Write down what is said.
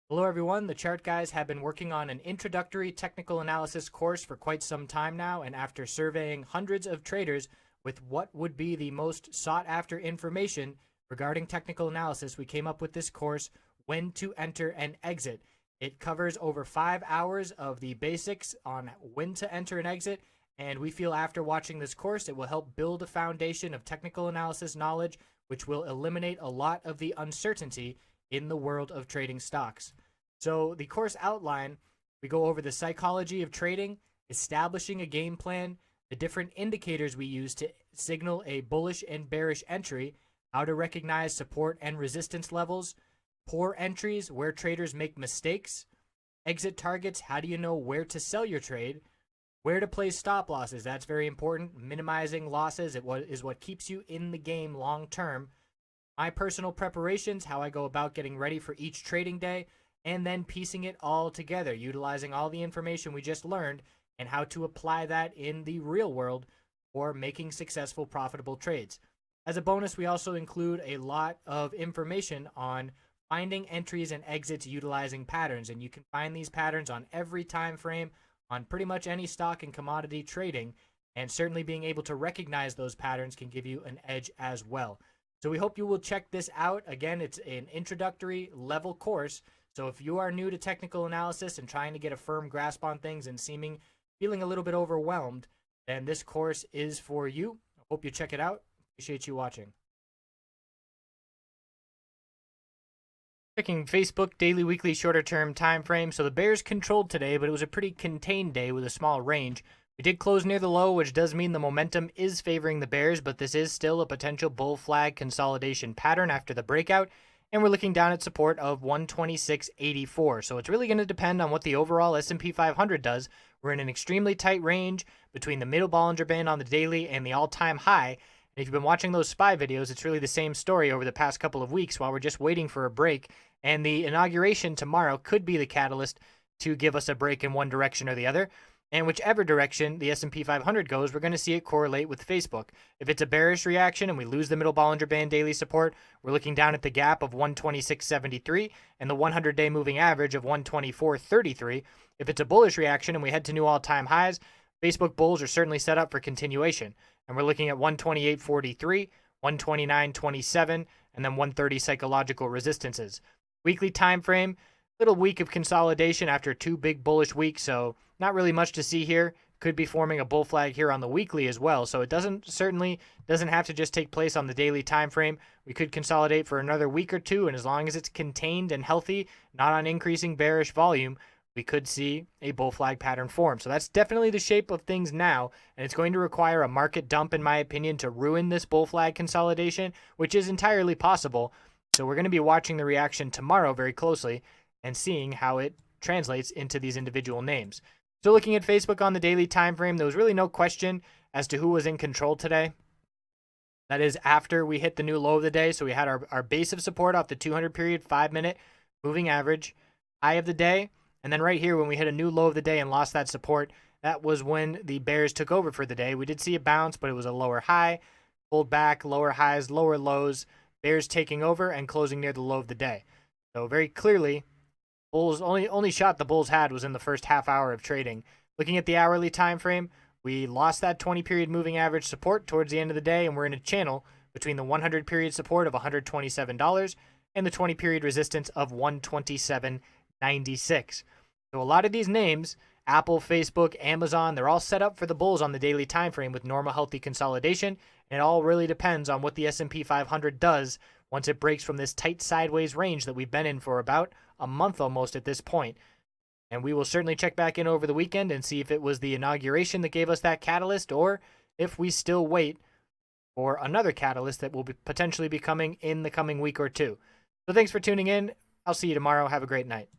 Hello everyone, the Chart Guys have been working on an introductory technical analysis course for quite some time now, and after surveying hundreds of traders with what would be the most sought after information regarding technical analysis, we came up with this course, When to Enter and Exit. It covers over 5 hours of the basics on when to enter and exit, and we feel after watching this course it will help build a foundation of technical analysis knowledge which will eliminate a lot of the uncertainty in the world of trading stocks. So the course outline, we go over the psychology of trading, establishing a game plan, the different indicators we use to signal a bullish and bearish entry, how to recognize support and resistance levels, poor entries, where traders make mistakes, exit targets, how do you know where to sell your trade, where to place stop losses, that's very important, minimizing losses is what keeps you in the game long term, my personal preparations, how I go about getting ready for each trading day, and then piecing it all together, utilizing all the information we just learned and how to apply that in the real world for making successful, profitable trades. As a bonus, we also include a lot of information on finding entries and exits utilizing patterns, and you can find these patterns on every time frame on pretty much any stock and commodity trading, and certainly being able to recognize those patterns can give you an edge as well. So we hope you will check this out. Again, it's an introductory level course. So if you are new to technical analysis and trying to get a firm grasp on things and feeling a little bit overwhelmed, then this course is for you. I hope you check it out. Appreciate you watching. Checking Facebook daily, weekly, shorter term time frame. So the bears controlled today, but it was a pretty contained day with a small range. We did close near the low, which does mean the momentum is favoring the bears, but this is still a potential bull flag consolidation pattern after the breakout. And we're looking down at support of 126.84. So it's really going to depend on what the overall S&P 500 does. We're in an extremely tight range between the middle Bollinger Band on the daily and the all-time high. And if you've been watching those SPY videos, it's really the same story over the past couple of weeks while we're just waiting for a break. And the inauguration tomorrow could be the catalyst to give us a break in one direction or the other. And whichever direction the S&P 500 goes, we're going to see it correlate with Facebook. If it's a bearish reaction and we lose the middle Bollinger Band daily support, we're looking down at the gap of 126.73 and the 100-day moving average of 124.33. If it's a bullish reaction and we head to new all-time highs, Facebook bulls are certainly set up for continuation. And we're looking at 128.43, 129.27, and then 130 psychological resistances. Weekly time frame, little week of consolidation after 2 big bullish weeks, so not really much to see here. Could be forming a bull flag here on the weekly as well, so it certainly doesn't have to just take place on the daily time frame. We could consolidate for another week or two, and as long as it's contained and healthy, not on increasing bearish volume, we could see a bull flag pattern form. So that's definitely the shape of things now, and it's going to require a market dump, in my opinion, to ruin this bull flag consolidation, which is entirely possible. So we're going to be watching the reaction tomorrow very closely and seeing how it translates into these individual names. So looking at Facebook on the daily time frame, there was really no question as to who was in control today. That is after we hit the new low of the day. So we had our base of support off the 200 period, 5-minute moving average, high of the day. And then right here, when we hit a new low of the day and lost that support, that was when the bears took over for the day. We did see a bounce, but it was a lower high, pulled back, lower highs, lower lows, bears taking over and closing near the low of the day. So very clearly, bulls only shot the bulls had was in the first half hour of trading. Looking at the hourly time frame, we lost that 20-period moving average support towards the end of the day, and we're in a channel between the 100-period support of $127 and the 20-period resistance of $127.96. So a lot of these names, Apple, Facebook, Amazon, they're all set up for the bulls on the daily time frame with normal healthy consolidation, and it all really depends on what the S&P 500 does once it breaks from this tight sideways range that we've been in for about a month almost at this point. And we will certainly check back in over the weekend and see if it was the inauguration that gave us that catalyst or if we still wait for another catalyst that will potentially be coming in the coming week or two. So thanks for tuning in. I'll see you tomorrow. Have a great night.